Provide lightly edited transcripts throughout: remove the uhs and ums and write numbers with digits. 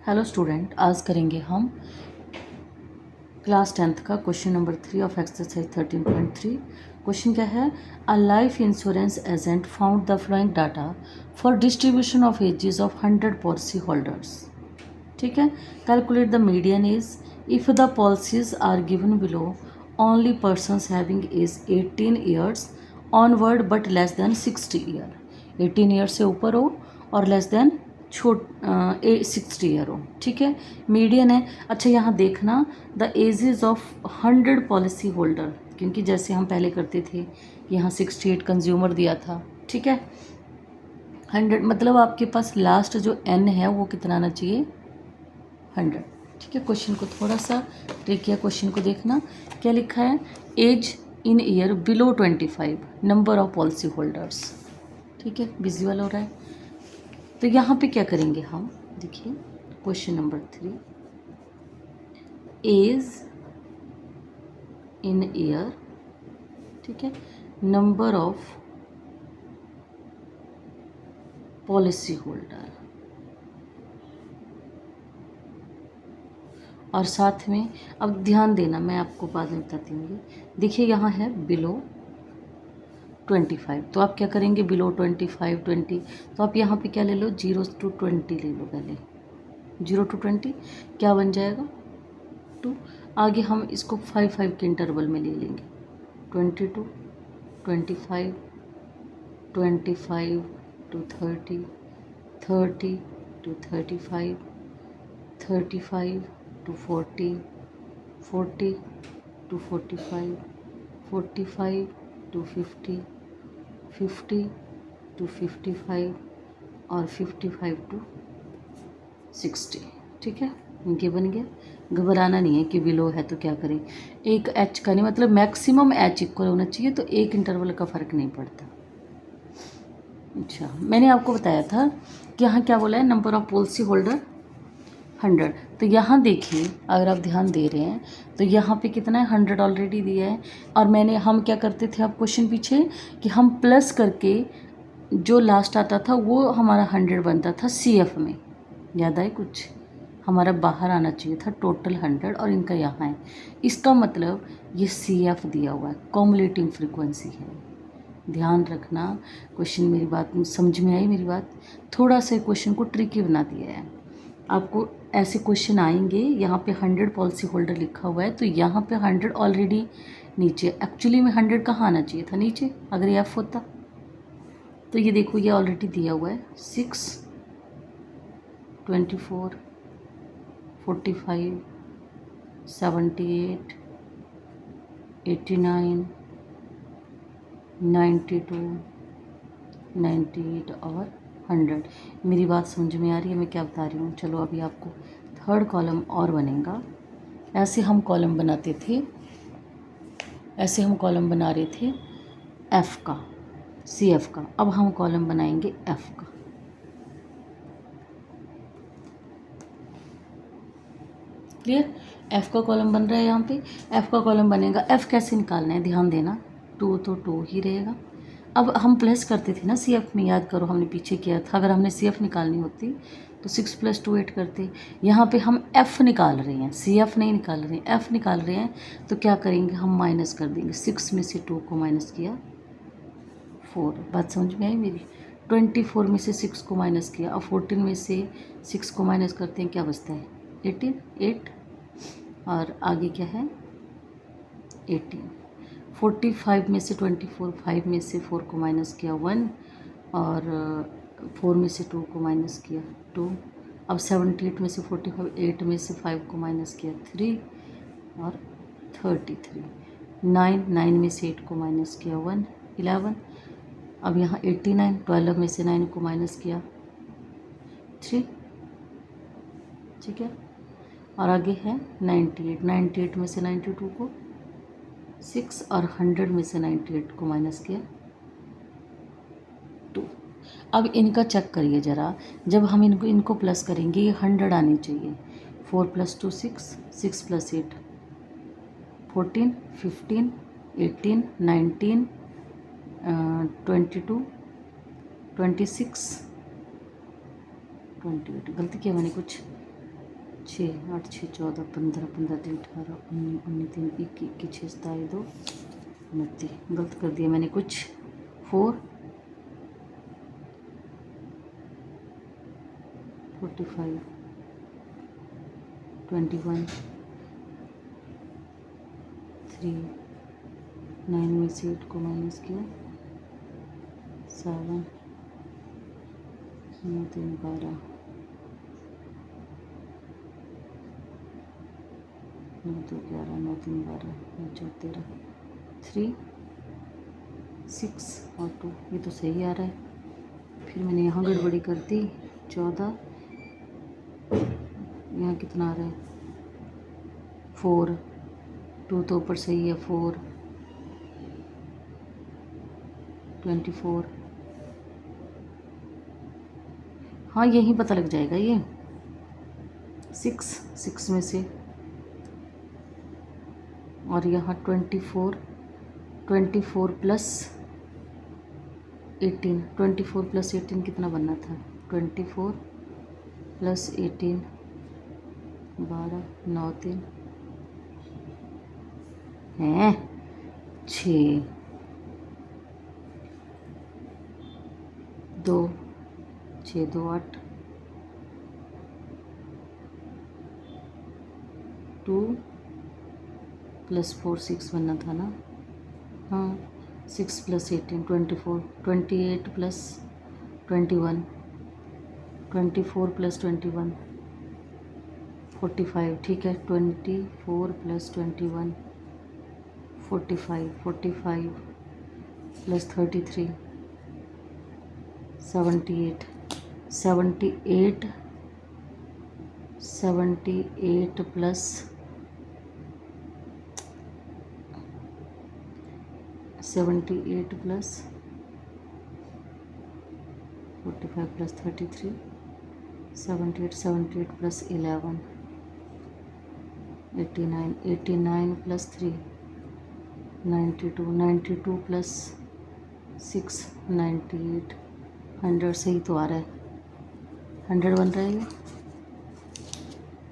Hello student, आज करेंगे हम क्लास 10th का question number 3 of exercise 13.3। Question क्या है? A life insurance agent found the following data for distribution of ages of 100 policy holders. ठीक है। Calculate the median age if the policies are given below only persons having age 18 years onward but less than 60 year. 18 year से ऊपर हो और less than 60 year हो। ठीक है। Median है। अच्छा, यहाँ देखना the ages of 100 policy holder, क्योंकि जैसे हम पहले करते थे यहाँ 68 कंज्यूमर दिया था। ठीक है। 100 मतलब आपके पास लास्ट जो n है वो कितना आना चाहिए? 100। ठीक है। क्वेश्चन को थोड़ा सा ट्रिक है, क्वेश्चन को देखना क्या लिखा है। Age in year below 25, number of policy holders. ठीक है, विजुअल हो रहा है। तो यहाँ पे क्या करेंगे हम, देखिए question number 3, age in year, ठीक है, नंबर ऑफ पॉलिसी होल्डर, और साथ में अब ध्यान देना, मैं आपको बाद में बताती हूँ। देखिए यहाँ है बिलो 25, तो आप क्या करेंगे? बिलो 25 20, तो आप यहाँ पे क्या ले लो? 0 to 20 ले लो। पहले 0 to 20 क्या बन जाएगा? 2। आगे हम इसको 5 के इंटरवल में ले लेंगे। 22 25 25 to 30 30 to 35 35 to 40 40 to 45 45 to 50 50 to 55 और 55 to 60। ठीक है, ये बन गया। घबराना नहीं है कि बिलो है तो क्या करें। एक एच का नहीं मतलब मैक्सिमम एच इक्वल होना चाहिए, तो एक इंटरवल का फ़र्क नहीं पड़ता। अच्छा, मैंने आपको बताया था कि यहाँ क्या बोला है, नंबर ऑफ पॉलिसी होल्डर 100। तो यहाँ देखिए, अगर आप ध्यान दे रहे हैं तो यहाँ पे कितना है? 100 ऑलरेडी दिया है। और हम क्या करते थे आप क्वेश्चन पीछे कि हम प्लस करके जो लास्ट आता था वो हमारा 100 बनता था CF में। याद आए कुछ? हमारा बाहर आना चाहिए था टोटल 100 और इनका यहाँ है। इसका मतलब ये CF दिया हुआ है, कॉम्युलेटिव फ्रीक्वेंसी है। ध्यान रखना। क्वेश्चन मेरी बात समझ में आई? मेरी बात थोड़ा सा क्वेश्चन को ट्रिकी बना दिया है। आपको ऐसे क्वेश्चन आएंगे, यहाँ पे 100 पॉलिसी होल्डर लिखा हुआ है, तो यहाँ पे 100 ऑलरेडी नीचे। एक्चुअली में 100 कहाँ आना चाहिए था? नीचे, अगर ये F होता। तो ये देखो, ये ऑलरेडी दिया हुआ है 6 24 45 78 89 92 98 और 100। मेरी बात समझ में आ रही है मैं क्या बता रही हूँ? चलो अभी आपको थर्ड कॉलम और बनेगा। ऐसे हम कॉलम बनाते थे, ऐसे हम कॉलम बना रहे थे F का, CF का। अब हम कॉलम बनाएंगे F का। क्लियर? F का कॉलम बन रहा है यहाँ पे। F का कॉलम बनेगा। F कैसे निकालना है? ध्यान देना, 2 तो 2 ही रहेगा। अब हम प्लस करते थे ना CF में, याद करो हमने पीछे किया था। अगर हमने CF निकालनी होती तो 6 + 2 8 करते। यहाँ पे हम F निकाल रहे हैं, CF नहीं निकाल रहे हैं, F निकाल रहे हैं। तो क्या करेंगे? हम माइनस कर देंगे। 6 में से 2 को माइनस किया 4। बात समझ में आई मेरी? 24 में से 6 को माइनस किया। अब 14 में से 6 को माइनस करते हैं, क्या बचता है? 18 8। और आगे क्या है? 18। 45 में से 24, 5 में से 4 को माइनस किया 1, और 4 में से 2 को माइनस किया 2। अब 78 में से 45, 8 में से 5 को माइनस किया 3 और 33। 9 में से 8 को माइनस किया 1 11। अब यहाँ 89, 12 में से 9 को माइनस किया 3। ठीक है। और आगे है 98, 98 में से 92 को 6, और 100 में से 98 को माइनस किया 2। अब इनका चेक करिए ज़रा, जब हम इनको प्लस करेंगे ये 100 आनी चाहिए। 4 + 2 6, 6 + 8 14 15 18 19 22 26 28। गलती किया मैंने कुछ? छः 8 6 14 15 15 3 18 19 19 3 21 21 6 27 2 29। गलत कर दिया मैंने कुछ। 4 45 21 3 9 में से 8 को माइनस किया 7 9 3 12 9 2 11 9 3 12 9 4 13 3 6 और 2। ये तो सही आ रहा है। फिर मैंने यहाँ गड़बड़ी कर दी 14। यहाँ कितना आ रहा है 4। 2 तो ऊपर सही है 4 24। हाँ यही पता लग जाएगा ये 6 में से। और यहाँ 24 प्लस 18 24 प्लस 18 कितना बनना था 24 प्लस 18 12 9 3 हैं 6 2 6 2 8 2 प्लस 4 6 बनना था ना। हाँ 6 प्लस 18 24 28 प्लस 21 24 प्लस 21 45। ठीक है 24 plus 21 45 45 plus 33 78 78 78 plus 78 plus 45 plus 33 78 plus 11 89 89 plus 3 92 plus 6 98 100। सही तो आ रहा है 100 बन रहा है ये।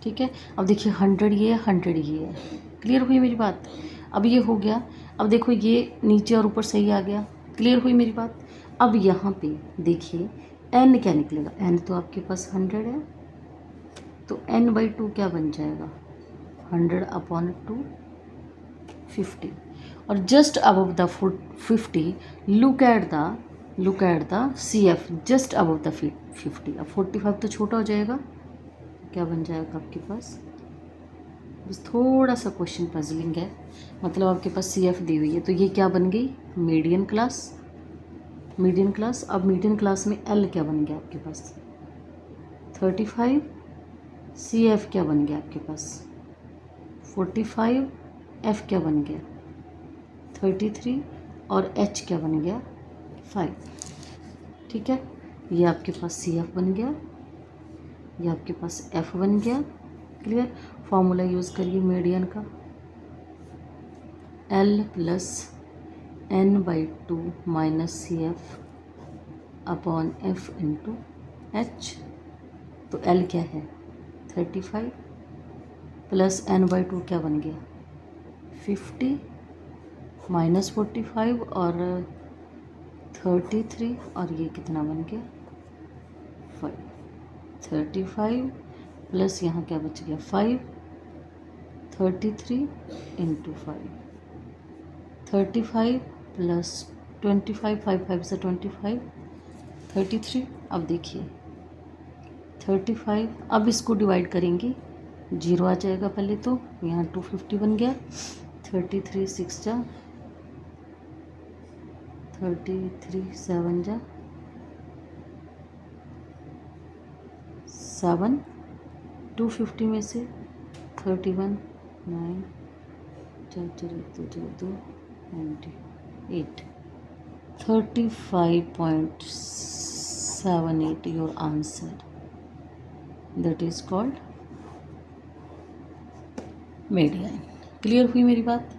ठीक है अब देखिए 100 ये 100 ये है। क्लियर हुई मेरी बात। अब ये हो गया। अब देखो ये नीचे और ऊपर सही आ गया। क्लियर हुई मेरी बात। अब यहाँ पे देखिए n क्या निकलेगा। n तो आपके पास 100 है तो n/2 क्या बन जाएगा 100/2 50। और just above the 50 look at the CF just above the 50। अब 45 तो छोटा हो जाएगा क्या बन जाएगा आपके पास। बस थोड़ा सा क्वेश्चन पजलिंग है। मतलब आपके पास CF दी हुई है तो ये क्या बन गई मीडियन क्लास। अब मीडियन क्लास में L क्या बन गया आपके पास 35। CF क्या बन गया आपके पास 45। F क्या बन गया 33 और H क्या बन गया 5। ठीक है ये आपके पास CF बन गया ये आपके पास F बन गया। क्लियर। फॉर्मूला यूज़ करिए मीडियन का L plus n/2 minus CF upon F into H। तो L क्या है 35 प्लस n/2 क्या बन गया 50 माइनस 45 और 33 और ये कितना बन गया 5। 35 प्लस यहाँ क्या बच गया 5 33 इंटू 5 35 प्लस 25 5 5 से 25 33। अब देखिए 35 अब इसको डिवाइड करेंगे 0 आ जाएगा पहले तो यहाँ 250 बन गया 33 6 जा 33 7 जा 7 250 में से 31 9 4 4 2 2 2 98 35.78 your answer. That is called median. Clear हुई मेरी बात।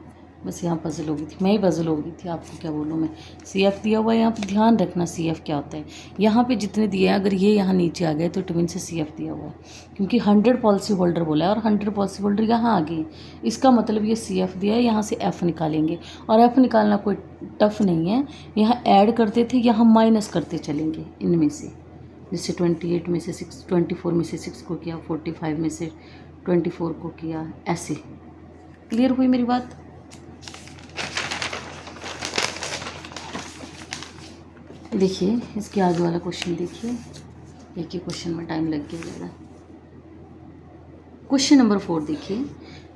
बस यहाँ पजल हो गई थी, मैं ही पजल हो गई थी, आपको क्या बोलूँ मैं। CF दिया हुआ है यहाँ पे, ध्यान रखना CF क्या होता है। यहाँ पे जितने दिए हैं, अगर ये यहाँ नीचे आ गए तो इट मीन से CF दिया हुआ है, क्योंकि 100 पॉलिसी होल्डर बोला है और 100 पॉलिसी होल्डर यहाँ आ गए, इसका मतलब ये CF दिया है, यहाँ से F निकालेंगे। और F निकालना कोई टफ नहीं है, यहाँ ऐड करते थे, यहाँ माइनस करते चलेंगे इनमें से। जैसे 28 में से 6, 24 में से 6 को किया, 45 में से 24 को किया, ऐसे। क्लियर हुई मेरी बात। देखिए इसके आगे वाला क्वेश्चन देखिए, एक ही क्वेश्चन में टाइम लग गया ज़्यादा। क्वेश्चन नंबर 4 देखिए,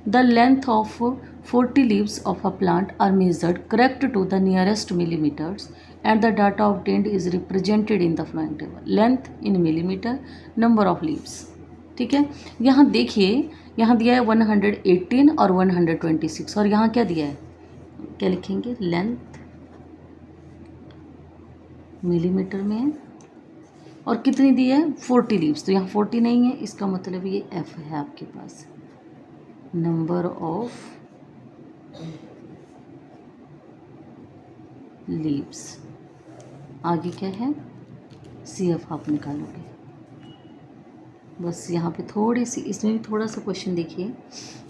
the length of 40 leaves of a plant are measured correct to the nearest millimetres and the data obtained is represented in the following table. Length in millimetre, number of leaves. ठीक है, यहाँ देखिए, यहाँ दिया है 118 और 126, और यहाँ क्या दिया है, क्या लिखेंगे, लेंथ मिलीमीटर में है, और कितनी दी है, 40 लीव्स, तो यहाँ 40 नहीं है, इसका मतलब ये F है आपके पास, नंबर ऑफ लीव्स। आगे क्या है, CF आप निकालोगे। बस यहाँ पे थोड़ी सी, इसमें भी थोड़ा सा क्वेश्चन देखिए,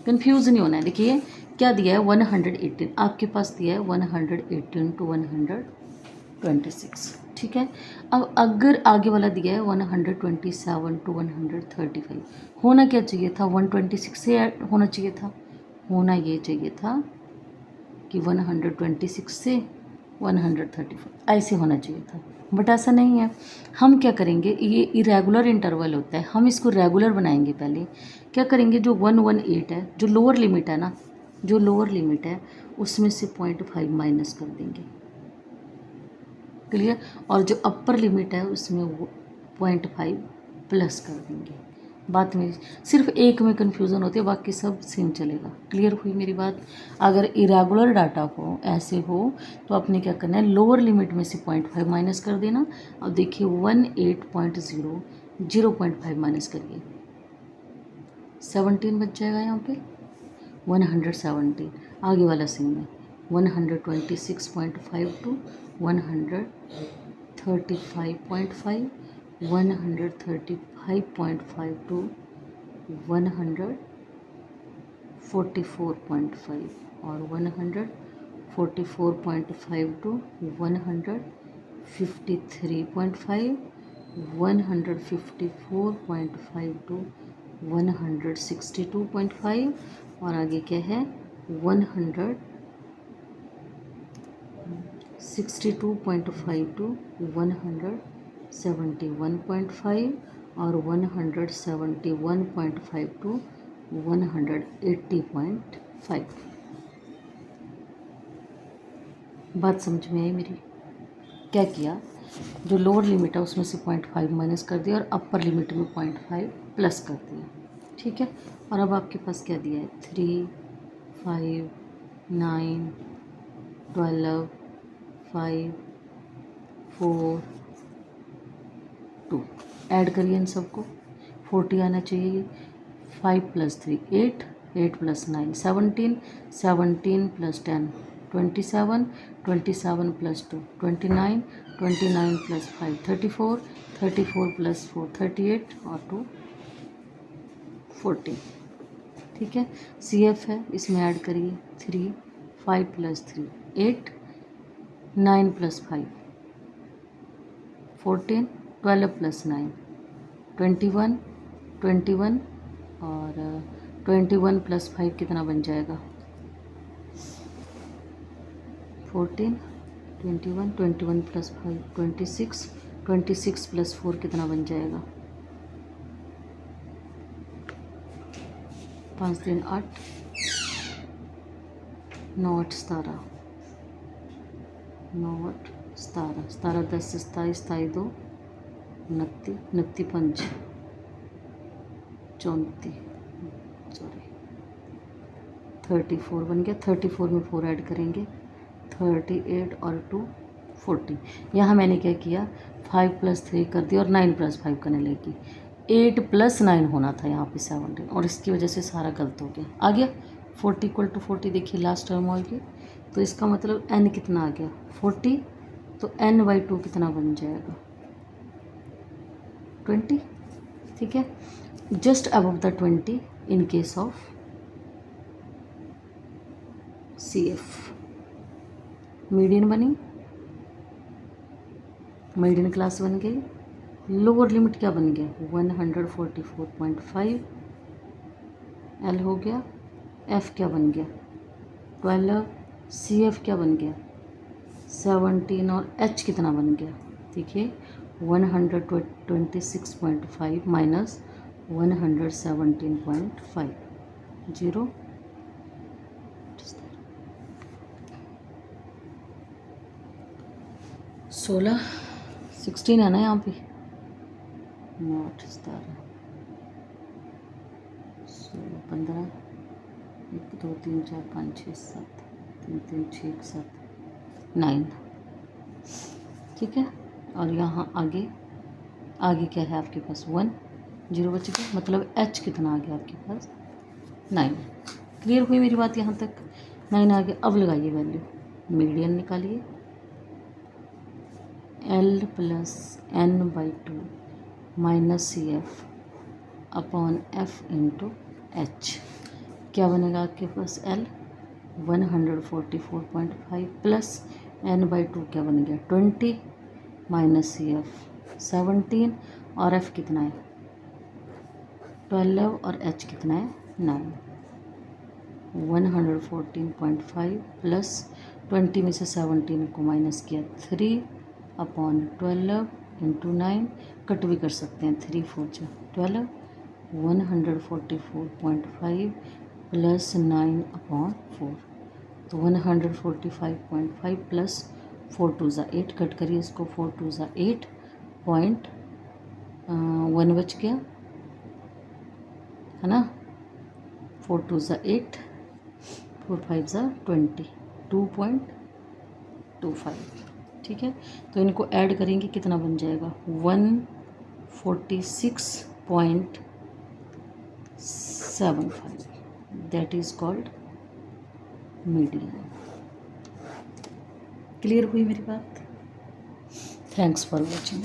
कंफ्यूज नहीं होना है। देखिए क्या दिया है, 118, आपके पास दिया है 118 to 126, ठीक है। अब अगर आगे वाला दिया है 127 to 135, होना क्या चाहिए था, 126 से होना चाहिए था, होना ये चाहिए था कि 126 से 135 ऐसे होना चाहिए था, बट ऐसा नहीं है। हम क्या करेंगे, ये इरेगुलर इंटरवल होता है, हम इसको रेगुलर बनाएंगे। पहले क्या करेंगे, जो 118 है, जो लोअर लिमिट है ना, जो लोअर लिमिट है उसमें से 0.5 माइनस कर देंगे, क्लियर। और जो अपर लिमिट है उसमें वो 0.5 प्लस कर देंगे। बात मेरी सिर्फ एक में कन्फ्यूज़न होती है, बाकी सब सेम चलेगा। क्लियर हुई मेरी बात। अगर इरेगुलर डाटा हो, ऐसे हो, तो आपने क्या करना है, लोअर लिमिट में से 0.5 माइनस कर देना। अब देखिए 18.0, 0.5 माइनस करिए, 17 बच जाएगा यहाँ पे, 117। आगे वाला सेम है, 126.5 टू 135.5, 135.5 टू 144.5, और 144.5 टू 153.5, 154.5 टू 162.5, और आगे क्या है, 162.5 टू 171.5, और 171.5 टू 180.5। बात समझ में आई मेरी। क्या किया, जो लोअर लिमिट है उसमें से 0.5 माइनस कर दिया और अपर लिमिट में 0.5 प्लस कर दिया, ठीक है। और अब आपके पास क्या दिया है, 3, 5, 9, 12, 5, 4, 2, ऐड करिए इन सबको, 40 आना चाहिए। 5 + 3 8, 8 + 9 17, 17 + 10 27, 27 + 2 29, 29 + 5 34, 34 + 4 38, और 2 14, ठीक है। CF है, इसमें ऐड करिए 3, 5 + 3 8, 9 + 5 14, 12 + 9 21, 21, और 21 + 5 कितना बन जाएगा, 14, 21, 21 + 5 26, 26 + 4 कितना बन जाएगा, 5 3 8, 9 8 17, 9 8 17, 17 10 27, 27 2 29, 29 5 34, सॉरी 34 बन गया। 34 में 4 ऐड करेंगे, 38 और 2 40। यहाँ मैंने क्या किया, 5 + 3 कर दिया और 9 + 5 करने लगी। 8 + 9 होना था यहाँ पे 17, और इसकी वजह से सारा गलत हो गया। आ गया 40 इक्वल टू 40 देखिए लास्ट टर्म होल की, तो इसका मतलब n कितना आ गया 40, तो n/2 कितना बन जाएगा 20, ठीक है। Just above the 20 in case of CF। Median बनी, मीडियन क्लास बन गई, लोअर लिमिट क्या बन गया 144.5 L हो गया, F क्या बन गया 12, CF क्या बन गया 17 और H कितना बन गया देखिए 126.5 माइनस 117.5 0। 16 है ना यहाँ पे, 9 17 16 15 1 2 3 4 5 6 7 3 3 6 1 7 9, ठीक है। और यहाँ आगे आगे क्या है आपके पास 1 0 बच गया, मतलब H कितना आ गया आपके पास 9। क्लियर हुई मेरी बात यहाँ तक, 9 आ गया। अब लगाइए वैल्यू, मीडियन निकालिए L plus n/2 minus CF upon F into H, क्या बनेगा आपके पास L 144.5 प्लस n/2 क्या बन गया 20 माइनस CF 17 और F कितना है 12 और H कितना है 9। 114.5 प्लस 20 में से 17 को माइनस किया 3 अपॉन 12 इंटू 9, कट भी कर सकते हैं 3 4 12, 144.5 प्लस 9 अपॉन 4, तो 145.5 प्लस 4 2 8, कट करिए इसको 4 2 8.1 बच गया है ना, 4 2 8 4 5 20 2.25, ठीक है। तो इनको ऐड करेंगे कितना बन जाएगा 146.75, that is called median. Clear हुई मेरी बात? Thanks for watching.